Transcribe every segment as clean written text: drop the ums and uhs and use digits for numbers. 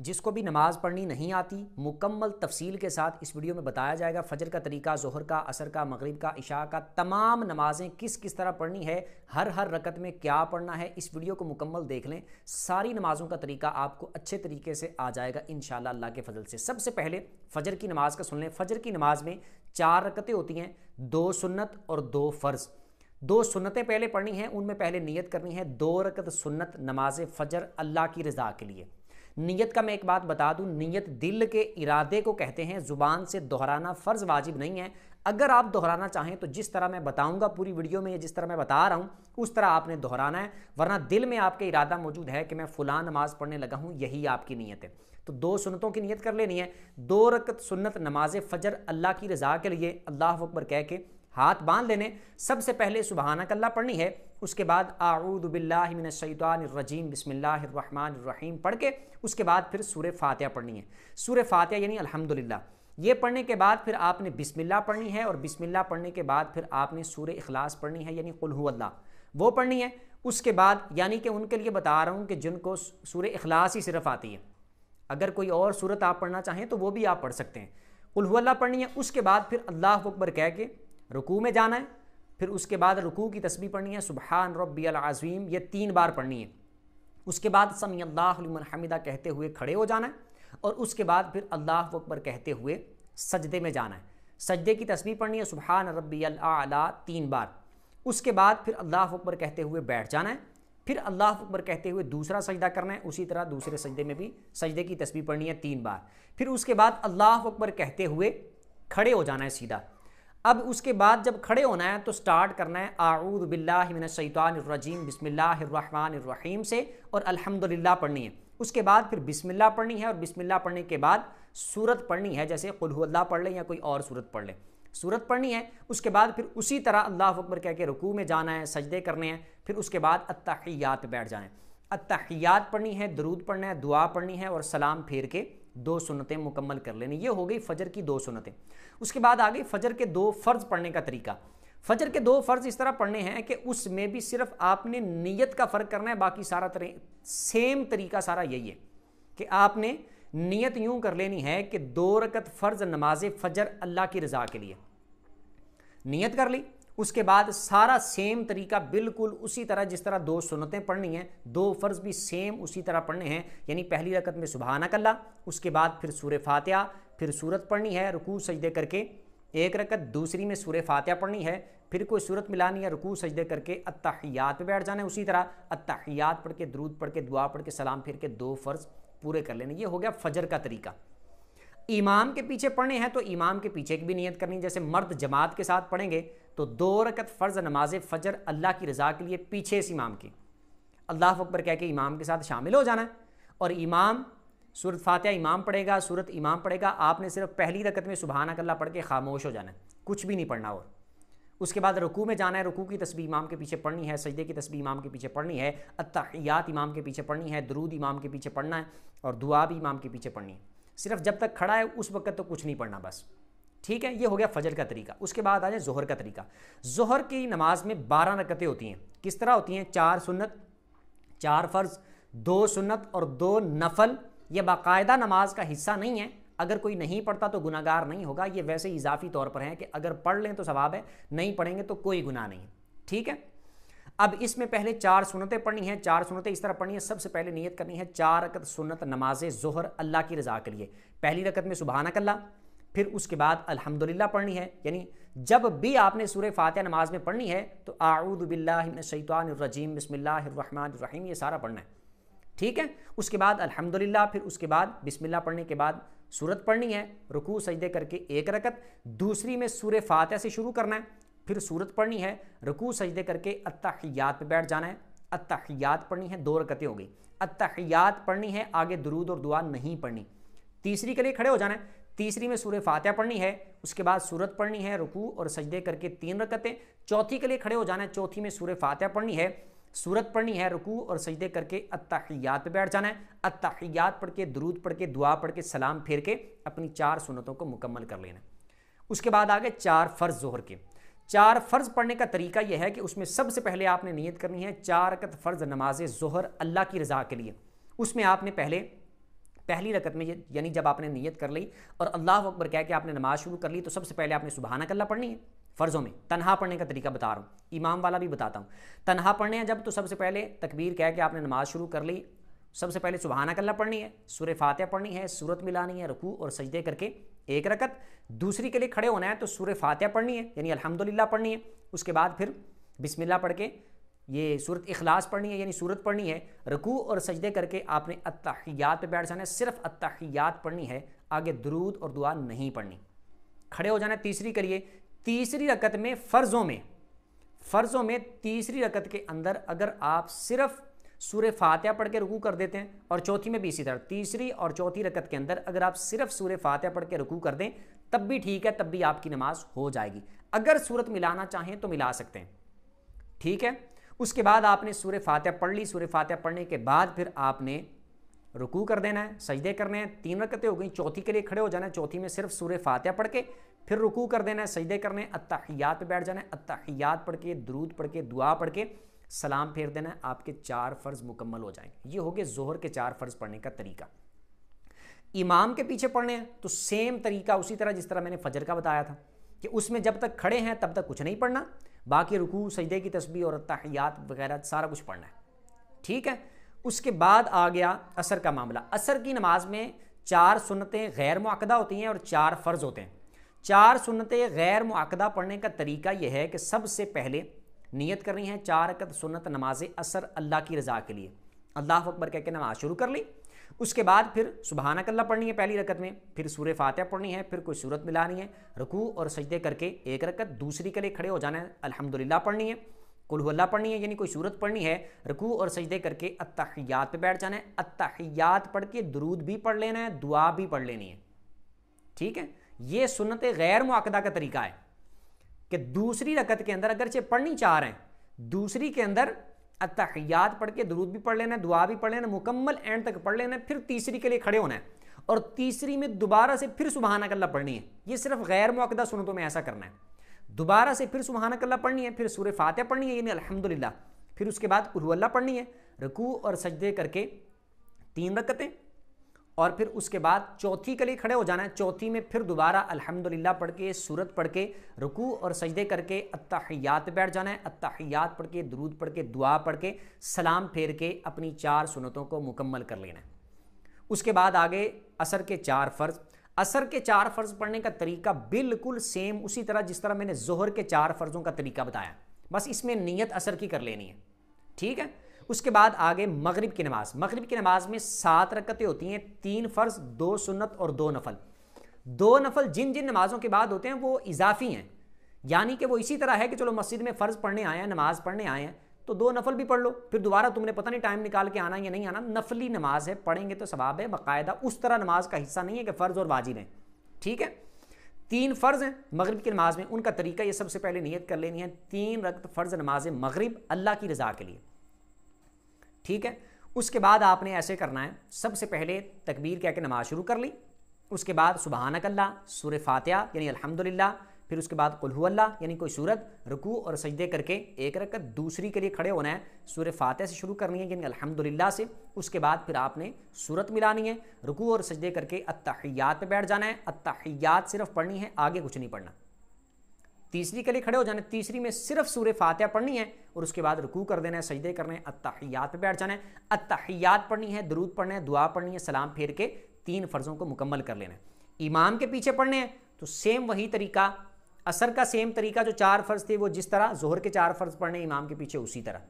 जिसको भी नमाज़ पढ़नी नहीं आती, मुकम्मल तफसील के साथ इस वीडियो में बताया जाएगा। फ़जर का तरीका, ज़ोहर का, असर का, मगरिब का, इशा का, तमाम नमाज़ें किस किस तरह पढ़नी है, हर रकत में क्या पढ़ना है। इस वीडियो को मुकम्मल देख लें, सारी नमाज़ों का तरीका आपको अच्छे तरीके से आ जाएगा इंशाअल्लाह अल्लाह के फजल से। सबसे पहले फ़जर की नमाज़ का सुन लें। फ़जर की नमाज़ में 4 रकतें होती हैं, 2 सुन्नत और 2 फ़र्ज़। 2 सुन्नतें पहले पढ़नी हैं, उनमें पहले नियत करनी है 2 रकत सुन्नत नमाज फ़जर अल्लाह की रज़ा के लिए। नियत का मैं एक बात बता दूं, नियत दिल के इरादे को कहते हैं, ज़ुबान से दोहराना फ़र्ज़ वाजिब नहीं है। अगर आप दोहराना चाहें तो जिस तरह मैं बताऊंगा पूरी वीडियो में, जिस तरह मैं बता रहा हूं उस तरह आपने दोहराना है, वरना दिल में आपके इरादा मौजूद है कि मैं फ़ुलां नमाज़ पढ़ने लगा हूं, यही आपकी नीयत है। तो 2 सुन्नतों की नियत कर लेनी है। 2 रकत सुन्नत नमाज फ़जर अल्लाह की रज़ा के लिए अल्लाह अकबर कह के हाथ बांध लेने। सबसे पहले सुबहानक अल्लाह पढ़नी है, उसके बाद आऊदु बिल्लाहि मिनश शैतानिर रजीम बिस्मिल्लाहिर रहमानिर रहीम पढ़ के उसके बाद फिर सूरह फातिहा पढ़नी है। सूरह फातिहा यानी अल्हम्दुलिल्लाह, ये पढ़ने के बाद फिर आपने बिस्मिल्लाह पढ़नी है, और बिस्मिल्लाह पढ़ने के बाद फिर आपने सूरह इखलास पढ़नी है यानी कुल हुवल्लाह, वो पढ़नी है। उसके बाद यानी कि उनके लिए बता रहा हूँ कि जिनको सूरह इखलास ही सिर्फ आती है, अगर कोई और सूरत आप पढ़ना चाहें तो वो भी आप पढ़ सकते हैं। कुल हुवल्लाह पढ़नी है। उसके बाद फिर अल्लाह अकबर कह के रुकू में जाना है। फिर उसके बाद रुकू की तस्बीह पढ़नी है, सुबहान रब्बियल अज़ीम, ये 3 बार पढ़नी है। उसके बाद समी अल्लाहु लिमन हमिदा कहते हुए खड़े हो जाना है, और उसके बाद फिर अल्लाह अकबर कहते हुए सजदे में जाना है। सजदे की तस्बीह पढ़नी है, सुबहान रब्बियल आला 3 बार। उसके बाद फिर अल्लाह अकबर कहते हुए बैठ जाना है। फिर अल्लाह अकबर कहते हुए दूसरा सजदा करना है, उसी तरह दूसरे सजदे में भी सजदे की तस्बीह पढ़नी है 3 बार। फिर उसके बाद अल्लाह अकबर कहते हुए खड़े हो जाना है सीधा। अब उसके बाद जब खड़े होना है तो स्टार्ट करना है आऊज़ु बिल्लाहि मिनश शैतानिर रजीम बिस्मिल्लाहिर रहमानिर रहीम से, और अल्हम्दुलिल्लाह पढ़नी है। उसके बाद फिर बिस्मिल्लाह पढ़नी है, और बिस्मिल्लाह पढ़ने के बाद सूरत पढ़नी है, जैसे कुल हुवल्लाह पढ़ ले या कोई और सूरत पढ़ ले, सूरत पढ़नी है। उसके बाद फिर उसी तरह अल्लाह अकबर कह के रुकू में जाना है, सजदे करने हैं। फिर उसके बाद अत्तहियात पे बैठ जाना है। अत्तहियात पढ़नी है, दरूद पढ़ना है, दुआ पढ़नी है, और सलाम फेर के 2 सुन्नतें मुकम्मल कर लेनी। ये हो गई फ़जर की 2 सुन्नतें। उसके बाद आ गई फ़जर के 2 फ़र्ज़ पढ़ने का तरीका। फ़जर के 2 फ़र्ज़ इस तरह पढ़ने हैं कि उसमें भी सिर्फ आपने नीयत का फ़र्क करना है, बाकी सारा सेम तरीका सारा यही है कि आपने नीयत यूं कर लेनी है कि 2 रकत फ़र्ज़ नमाज फ़जर अल्लाह की रज़ा के लिए नीयत कर ली। उसके बाद सारा सेम तरीका बिल्कुल उसी तरह जिस तरह 2 सुन्नतें पढ़नी हैं, 2 फ़र्ज़ भी सेम उसी तरह पढ़ने हैं। यानी पहली रकत में सुबहानक अल्लाह, उसके बाद फिर सूरह फातिहा, फिर सूरत पढ़नी है रुकू सजदे करके 1 रकत, दूसरी में सूरह फातिहा पढ़नी है, फिर कोई सूरत मिलानी है, रुकू सजदे करके अत्तहियात पे बैठ जाना है। उसी तरह अत्तहियात पढ़ के, दरूद पढ़ के, दुआ पढ़ के, सलाम फिर के 2 फ़र्ज़ पूरे कर लेने। ये हो गया फ़जर का तरीका। इमाम के पीछे पढ़ने हैं तो इमाम के पीछे की भी नियत करनी। जैसे मर्द जमात के साथ पढ़ेंगे तो 2 रकत फ़र्ज़ नमाज फ़जर अल्लाह की रज़ा के लिए पीछे इस इमाम की अल्लाह अकबर कह के इमाम के साथ शामिल हो जाना है। और इमाम सूरत फातिहा इमाम पढ़ेगा, सूरत इमाम पढ़ेगा, आपने सिर्फ पहली रकत में सुबहानक अल्लाह पढ़ के खामोश हो जाना है, कुछ भी नहीं पढ़ना। और उसके बाद रुकू में जाना है, रुकू की तस्बीह इमाम के पीछे पढ़नी है, सजदे की तस्बीह इमाम के पीछे पढ़नी है, अत्तहियात इमाम के पीछे पढ़नी है, दरूद इमाम के पीछे पढ़ना है, और दुआ भी इमाम के पीछे पढ़नी है। सिर्फ जब तक खड़ा है उस वक्त तो कुछ नहीं पढ़ना बस, ठीक है। ये हो गया फ़जर का तरीका। उसके बाद आ जाए ज़ोहर का तरीका। ज़ोहर की नमाज में 12 रकतें होती हैं। किस तरह होती हैं? 4 सुन्नत, 4 फ़र्ज़, 2 सुन्नत और 2 नफल। ये बाकायदा नमाज का हिस्सा नहीं है। अगर कोई नहीं पढ़ता तो गुनाहगार नहीं होगा। ये वैसे ही इजाफी तौर पर है कि अगर पढ़ लें तो सवाब है, नहीं पढ़ेंगे तो कोई गुनाह नहीं है, ठीक है। अब इसमें पहले 4 सुन्नतें पढ़नी है। 4 सुन्नतें इस तरह पढ़नी है। सबसे पहले नियत करनी है 4 रकत सुन्नत नमाज ज़ोहर अल्लाह की रज़ा के लिए। पहली रकत में सुबहानक अल्लाह, फिर उसके बाद अल्हम्दुलिल्लाह पढ़नी है। यानी जब भी आपने सूरह फातिहा नमाज में पढ़नी है तो आऊज़ु बिल्लाहि मिनश शैतानिर रजीम बिस्मिल्लाहिर रहमानिर रहीम, ये सारा पढ़ना है, ठीक है। उसके बाद अल्हम्दुलिल्लाह, फिर उसके बाद बिस्मिल्लाह पढ़ने के बाद सूरत पढ़नी है, रुकू सजदे करके 1 रकत, दूसरी में सूरह फातिहा से शुरू करना है, फिर सूरत पढ़नी है, रुकू सजदे करके अत्तहियात पे बैठ जाना है। अत्तहियात पढ़नी है, 2 रकतें हो गई। अत्तहियात पढ़नी है, आगे दरूद और दुआ नहीं पढ़नी। तीसरी के लिए खड़े हो जाना है। तीसरी में सूरह फातिहा पढ़नी है, उसके बाद सूरत पढ़नी है, रुकू और सजदे करके 3 रकतें। चौथी के लिए खड़े हो जाना है। चौथी में सूरह फातिहा पढ़नी है, सूरत पढ़नी है, रुकू और सजदे करके अत्तहियात पे बैठ जाना है। अत्तहियात पढ़ के, दरूद पढ़ के, दुआ पढ़ के, सलाम फेर के अपनी 4 सुन्नतों को मुकम्मल कर लेना। उसके बाद आगे 4 फ़र्ज़ ज़ोहर के। 4 फ़र्ज़ पढ़ने का तरीका यह है कि उसमें सबसे पहले आपने नियत करनी है 4 रकत फ़र्ज़ नमाज ज़ोहर अल्लाह की रज़ा के लिए। उसमें आपने पहले पहली रकत में यानी जब आपने नियत कर ली और अल्लाह अकबर कह के आपने नमाज शुरू कर ली, तो सबसे पहले आपने सुबहानक अल्लाह पढ़नी है। फ़र्ज़ों में तन्हा पढ़ने का तरीका बता रहा हूँ, इमाम वाला भी बताता हूँ। तन्हा पढ़ने हैं जब, तो सबसे पहले तकबीर कह के आपने नमाज शुरू कर ली, सबसे पहले सुबहानक अल्लाह पढ़नी है, सूरह फातिहा पढ़नी है, सूरत मिलानी है, रुकू और सजदे करके एक रकत। दूसरी के लिए खड़े होना है तो सूरह फातिहा पढ़नी है यानी अल्हम्दुलिल्लाह पढ़नी है, उसके बाद फिर बिस्मिल्लाह पढ़ के ये सूरत इखलास पढ़नी है यानी सूरत पढ़नी है, रुकू और सजदे करके आपने अत्तहियात पे बैठ जाना है, सिर्फ अत्तहियात पढ़नी है, आगे दुरूद और दुआ नहीं पढ़नी। खड़े हो जाना है तीसरी के लिए। तीसरी रकत में फ़र्ज़ों में तीसरी रकत के अंदर अगर आप सिर्फ सूरह फातिहा पढ़ के रुकू कर देते हैं, और चौथी में भी इसी तरह, तीसरी और चौथी रकत के अंदर अगर आप सिर्फ सूरह फातिहा पढ़ के रुकू कर दें तब भी ठीक है, तब भी आपकी नमाज हो जाएगी। अगर सूरत मिलाना चाहें तो मिला सकते हैं, ठीक है। उसके बाद आपने सूरह फातिहा पढ़ ली, सूरह फातिहा पढ़ने के बाद फिर आपने रुकू कर देना है, सजदे करने हैं, 3 रकतें हो गई। चौथी के लिए खड़े हो जाना है, चौथी में सिर्फ सूरह फातिहा पढ़ के फिर रुकू कर देना है, सजदे करने, अत्तहियात पे बैठ जाना है, अत्तहियात पढ़ के, दुरूद पढ़ के, दुआ पढ़ के सलाम फेर देना है, आपके 4 फ़र्ज़ मुकम्मल हो जाएंगे। ये हो गए ज़ोहर के 4 फ़र्ज़ पढ़ने का तरीका। इमाम के पीछे पढ़ने हैं तो सेम तरीका उसी तरह जिस तरह मैंने फजर का बताया था कि उसमें जब तक खड़े हैं तब तक कुछ नहीं पढ़ना, बाकी रुकू सजदे की तस्बीह और अत्तहियात वगैरह सारा कुछ पढ़ना है, ठीक है। उसके बाद आ गया असर का मामला। असर की नमाज में 4 सुन्नतें गैर मुअक्कदा होती हैं और 4 फ़र्ज़ होते हैं। 4 सुन्नतें गैर मुअक्कदा पढ़ने का तरीका यह है कि सबसे पहले नियत करनी है 4 रकत सुन्नत नमाज असर अल्लाह की रज़ा के लिए, अल्लाह अकबर कह के नमाज शुरू कर ली। उसके बाद फिर सुबहानक अल्लाह पढ़नी है पहली रकत में, फिर सूरह फातिहा पढ़नी है, फिर कोई सूरत मिलानी है, रुकू और सजदे करके एक रकत। दूसरी के लिए खड़े हो जाना है, अल्हम्दुलिल्लाह पढ़नी है, कुल हुवल्लाह पढ़नी है यानी कोई सूरत पढ़नी है, रुकू और सजदे करके अत्तहियात पे बैठ जाना है, अत्तहियात पढ़ के दुरूद भी पढ़ लेना है, दुआ भी पढ़ लेनी है, ठीक है। ये सुन्नत गैर मुअक्कदा का तरीका है कि दूसरी रकत के अंदर अगरचे पढ़नी 4 हैं, दूसरी के अंदर अत्तहियात पढ़ के दुरूद भी पढ़ लेना है, दुआ भी पढ़ लेना है, मुकम्मल एंड तक पढ़ लेना है, फिर तीसरी के लिए खड़े होना है और तीसरी में दोबारा से फिर सुबहानक अल्लाह पढ़नी है। ये सिर्फ गैर मुअक्कदा सुन्नतों में ऐसा करना है, दोबारा से फिर सुबहानक अल्लाह पढ़नी है, फिर सूरह फातिहा पढ़नी है यानी अल्हम्दुलिल्लाह, फिर उसके बाद कुल हुवल्लाह पढ़नी है, रुकू और सजदे करके 3 रकतें, और फिर उसके बाद चौथी के लिए खड़े हो जाना है। चौथी में फिर दोबारा अल्हम्दुलिल्लाह पढ़ के, सूरत पढ़ के, रुकू और सजदे करके अत्तहियात पे बैठ जाना है, अत्तहियात पढ़ के, दुरूद पढ़ के, दुआ पढ़ के सलाम फेर के अपनी 4 सुन्नतों को मुकम्मल कर लेना है। उसके बाद आगे असर के 4 फ़र्ज़। असर के 4 फ़र्ज़ पढ़ने का तरीका बिल्कुल सेम उसी तरह जिस तरह मैंने ज़ोहर के 4 फ़र्ज़ों का तरीका बताया, बस इसमें नियत असर की कर लेनी है, ठीक है। उसके बाद आगे मगरिब की नमाज। मगरिब की नमाज में 7 रकतें होती हैं, 3 फ़र्ज़, 2 सुन्नत और 2 नफल। 2 नफल जिन जिन नमाज़ों के बाद होते हैं वो इजाफी हैं, यानी कि वो इसी तरह है कि चलो मस्जिद में फ़र्ज़ पढ़ने आए हैं, नमाज़ पढ़ने आए हैं तो 2 नफल भी पढ़ लो, फिर दोबारा तुमने पता नहीं टाइम निकाल के आना या नहीं आना, नफली नमाज है, पढ़ेंगे तो सवाब है बाकायदा, उस तरह नमाज का हिस्सा नहीं है कि फ़र्ज़ और वाजिब हैं, ठीक है। 3 फ़र्ज़ हैं मगरिब की नमाज में, उनका तरीका ये सबसे पहले नियत कर लेनी है 3 रकत फ़र्ज़ नमाज मगरिब अल्लाह की रज़ा के लिए, ठीक है। उसके बाद आपने ऐसे करना है, सबसे पहले तकबीर कह के नमाज शुरू कर ली, उसके बाद सुबहानक अल्लाह, सूरह फातिहा यानी अल्हम्दुलिल्लाह, फिर उसके बाद कुल हुवल्लाह यानी कोई सूरत, रुकू और सजदे करके एक रकत। दूसरी के लिए खड़े होना है, सूरह फातिहा से शुरू करनी है यानी अल्हम्दुलिल्लाह से, उसके बाद फिर आपने सूरत मिलानी है, रुकू और सजदे करके अत्तहियात पे बैठ जाना है, अत्तहियात सिर्फ पढ़नी है, आगे कुछ नहीं पढ़ना। तीसरी के लिए खड़े हो जाना है, तीसरी में सिर्फ सूरह फातिहा पढ़नी है और उसके बाद रुकू कर देना है, सजदे करने हैं, अत्तहियात पे बैठ जाना है, अत्तहियात पढ़नी है, दुरूद पढ़ना है, दुआ पढ़नी है, सलाम फेर के 3 फ़र्ज़ों को मुकम्मल कर लेना है। इमाम के पीछे पढ़ने हैं तो सेम वही तरीका, असर का सेम तरीका, जो 4 फ़र्ज़ थे वो जिस तरह ज़ोहर के 4 फ़र्ज़ पढ़ने इमाम के पीछे उसी तरह,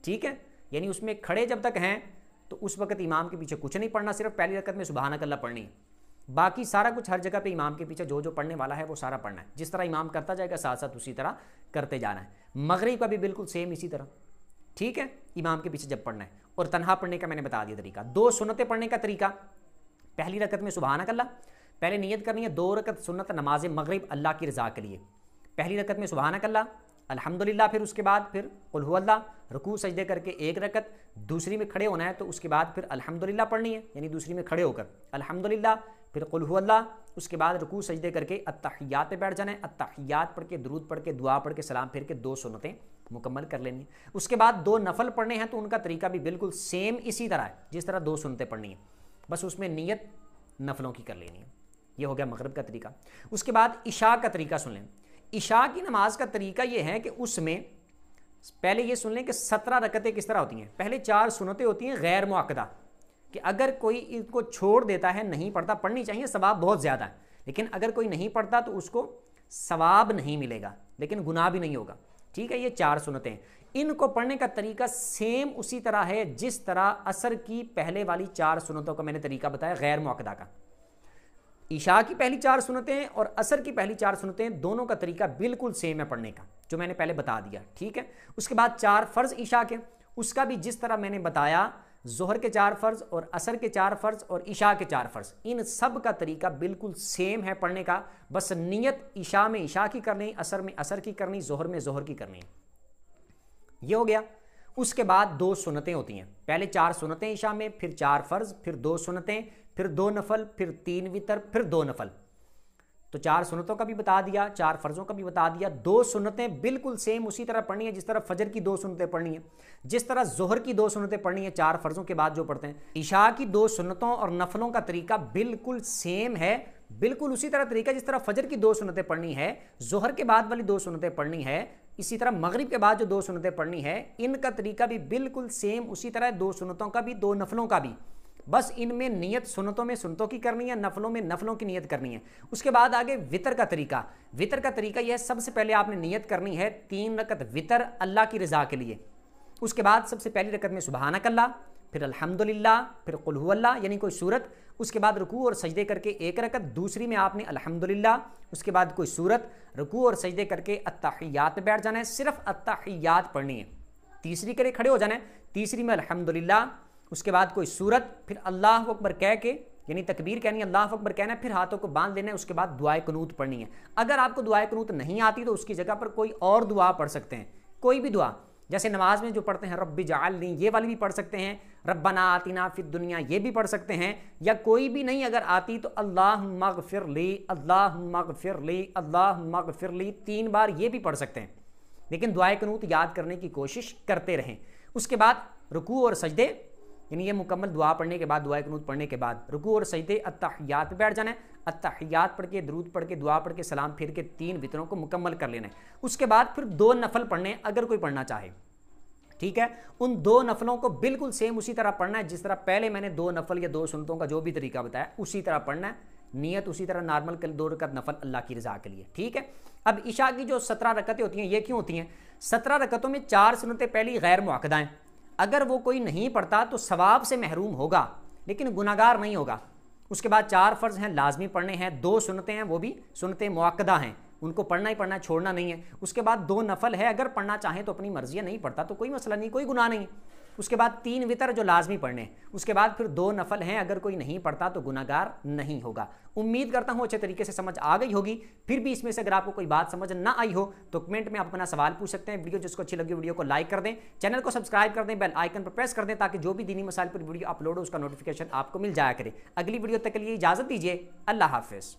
ठीक है। यानी उसमें खड़े जब तक हैं तो उस वक्त इमाम के पीछे कुछ नहीं पढ़ना, सिर्फ पहली रकत में सुबहानक अल्लाह पढ़नी है, बाकी सारा कुछ हर जगह पे इमाम के पीछे जो जो पढ़ने वाला है वो सारा पढ़ना है, जिस तरह इमाम करता जाएगा साथ साथ उसी तरह करते जाना है। मगरिब का भी बिल्कुल सेम इसी तरह, ठीक है, इमाम के पीछे जब पढ़ना है। और तन्हा पढ़ने का मैंने बता दिया तरीका। 2 सुन्नतें पढ़ने का तरीका, पहली रकत में सुबहानक अल्लाह, पहले नियत करनी है 2 रकत सुन्नत नमाज मगरिब अल्लाह की रज़ा के लिए, पहली रकत में सुबहानक अल्लाह, अल्हम्दुलिल्लाह, फिर उसके बाद फिर कुल हुवल्लाह, रुकू सजदे करके एक रकत। दूसरी में खड़े होना है तो उसके बाद फिर अल्हम्दुलिल्लाह पढ़नी है, यानी दूसरी में खड़े होकर अल्हम्दुलिल्लाह, फिर कुल हुवल्लाह, उसके बाद रुकू सजदे करके अत्तहियात पे बैठ जाना है, अत्तहियात पढ़ के, दुरूद पढ़ के, दुआ पढ़ के, सलाम फिर के 2 सुन्नतें मुकम्मल कर लेनी है। उसके बाद 2 नफल पढ़ने हैं तो उनका तरीका भी बिल्कुल सेम इसी तरह है जिस तरह 2 सुन्नतें पढ़नी है। बस उसमें नीयत नफलों की कर लेनी है। ये हो गया मगरिब का तरीका। उसके बाद इशा का तरीका सुन लें। इशा की नमाज का तरीका ये है कि उसमें पहले ये सुन लें कि 17 रकतें किस तरह होती हैं। पहले 4 सुन्नतें होती हैं गैर मुअक्कदा, कि अगर कोई इनको छोड़ देता है, नहीं पढ़ता, पढ़नी चाहिए, सवाब बहुत ज़्यादा है, लेकिन अगर कोई नहीं पढ़ता तो उसको सवाब नहीं मिलेगा लेकिन गुनाह भी नहीं होगा। ठीक है, ये 4 सुन्नतें, इनको पढ़ने का तरीका सेम उसी तरह है जिस तरह असर की पहले वाली 4 सुन्नतों का मैंने तरीका बताया गैर मुअक्कदा का। ईशा की पहली 4 सुन्नतें और असर की पहली 4 सुन्नतें, दोनों का तरीका बिल्कुल सेम है पढ़ने का, जो मैंने पहले बता दिया। ठीक है, उसके बाद 4 फ़र्ज़ ईशा के, उसका भी जिस तरह मैंने बताया, ज़ोहर के 4 फ़र्ज़ और असर के 4 फ़र्ज़ और इशा के 4 फ़र्ज़, इन सब का तरीका बिल्कुल सेम है पढ़ने का। बस नियत ईशा में ईशा की करनी, असर में असर की करनी, ज़ोहर में ज़ोहर की करनी। ये हो गया। उसके बाद 2 सुन्नतें होती हैं। पहले 4 सुन्नतें ईशा में, फिर 4 फ़र्ज़, फिर 2 सुन्नतें, फिर 2 नफल, फिर 3 वितर, फिर 2 नफल। तो 4 सुन्नतों का भी बता दिया, 4 फ़र्ज़ों का भी बता दिया। 2 सुन्नतें बिल्कुल सेम उसी तरह पढ़नी है जिस तरह फजर की 2 सुन्नतें पढ़नी है, जिस तरह जोहर की 2 सुन्नतें पढ़नी है 4 फ़र्ज़ों के बाद जो पढ़ते हैं। इशा की 2 सुन्नतों और नफलों का तरीका बिल्कुल सेम है, बिल्कुल उसी तरह तरीका जिस तरह फजर की 2 सुन्नतें पढ़नी है, जोहर के बाद वाली 2 सुन्नतें पढ़नी है, इसी तरह मगरिब के बाद जो 2 सुन्नतें पढ़नी है, इनका तरीका भी बिल्कुल सेम उसी तरह 2 सुन्नतों का भी, 2 नफलों का भी। बस इनमें नियत सुन्नतों में सुन्नतों की करनी है, नफलों में नफलों की नियत करनी है। उसके बाद आगे वितर का तरीका। वितर का तरीका यह है, सबसे पहले आपने नियत करनी है 3 रकत वितर अल्लाह की रज़ा के लिए। उसके बाद सबसे पहली रकत में सुबहानक अल्लाह, फिर अल्हम्दुलिल्लाह, फिर कुल हुवल्लाह यानी कोई सूरत, उसके बाद रुकू और सजदे करके 1 रकत, दूसरी में आपने अल्हम्दुलिल्लाह, उसके बाद कोई सूरत, रुकू और सजदे करके अत्तहियात में बैठ जाना है, सिर्फ अत्तहियात पढ़नी है। तीसरी करे खड़े हो जाना है, तीसरी में अल्हम्दुलिल्लाह, उसके बाद कोई सूरत, फिर अल्लाह अकबर कह के यानी तकबीर कहनी है, अल्लाह अकबर कहना है, फिर हाथों को बांध लेना है, उसके बाद दुआए कुनूत पढ़नी है। अगर आपको दुआए कुनूत नहीं आती तो उसकी जगह पर कोई और दुआ पढ़ सकते हैं, कोई भी दुआ, जैसे नमाज में जो पढ़ते हैं रब्बी जअलनी, ये वाली भी पढ़ सकते हैं, रब्बना आतिना फिद दुनिया, ये भी पढ़ सकते हैं, या कोई भी नहीं अगर आती तो अल्लाहुम्मा गफिर ली, अल्लाहुम्मा गफिर ली, अल्लाहुम्मा गफिर ली 3 बार ये भी पढ़ सकते हैं, लेकिन दुआए कुनूत याद करने की कोशिश करते रहें। उसके बाद रुकू और सजदे, यानी ये मुकम्मल दुआ पढ़ने के बाद, दुआ कुनूत पढ़ने के बाद रुकू और सजदे अत्तहियात पे बैठ जाना है, अत्तहियात पढ़ के, दरूद पढ़ के, दुआ पढ़ के, सलाम फिर के 3 वितरों को मुकम्मल कर लेना है। उसके बाद फिर 2 नफल पढ़ने, अगर कोई पढ़ना चाहे। ठीक है, उन 2 नफलों को बिल्कुल सेम उसी तरह पढ़ना है जिस तरह पहले मैंने 2 नफल या 2 सुन्नतों का जो भी तरीका बताया उसी तरह पढ़ना है। नियत उसी तरह नॉर्मल कर 2 रकत नफल अल्लाह की रज़ा के लिए। ठीक है, अब इशा की जो 17 रकतें होती हैं, ये क्यों होती हैं? 17 रकतों में 4 सुन्नतें पहली गैर मुअक्कदा हैं, अगर वो कोई नहीं पढ़ता तो सवाब से महरूम होगा लेकिन गुनाहगार नहीं होगा। उसके बाद 4 फ़र्ज़ हैं लाजमी पढ़ने हैं, 2 सुन्नतें हैं वो भी सुन्नतें मुअक्कदा हैं, उनको पढ़ना ही पढ़ना है, छोड़ना नहीं है। उसके बाद 2 नफल है, अगर पढ़ना चाहें तो अपनी मर्जी है, नहीं पढ़ता तो कोई मसला नहीं, कोई गुनाह नहीं। उसके बाद 3 वितर जो लाजमी पढ़ने हैं, उसके बाद फिर 2 नफल हैं, अगर कोई नहीं पढ़ता तो गुनाहगार नहीं होगा। उम्मीद करता हूँ अच्छे तरीके से समझ आ गई होगी। फिर भी इसमें से अगर आपको कोई बात समझ ना आई हो तो कमेंट में आप अपना सवाल पूछ सकते हैं। वीडियो जिसको अच्छी लगी वीडियो को लाइक कर दें, चैनल को सब्सक्राइब कर दें, बेल आइकन पर प्रेस कर दें ताकि जो भी दीनी मसाइल पर वीडियो अपलोड हो उसका नोटिफिकेशन आपको मिल जाया करे। अगली वीडियो तक के लिए इजाज़त दीजिए। अल्लाह हाफिज़।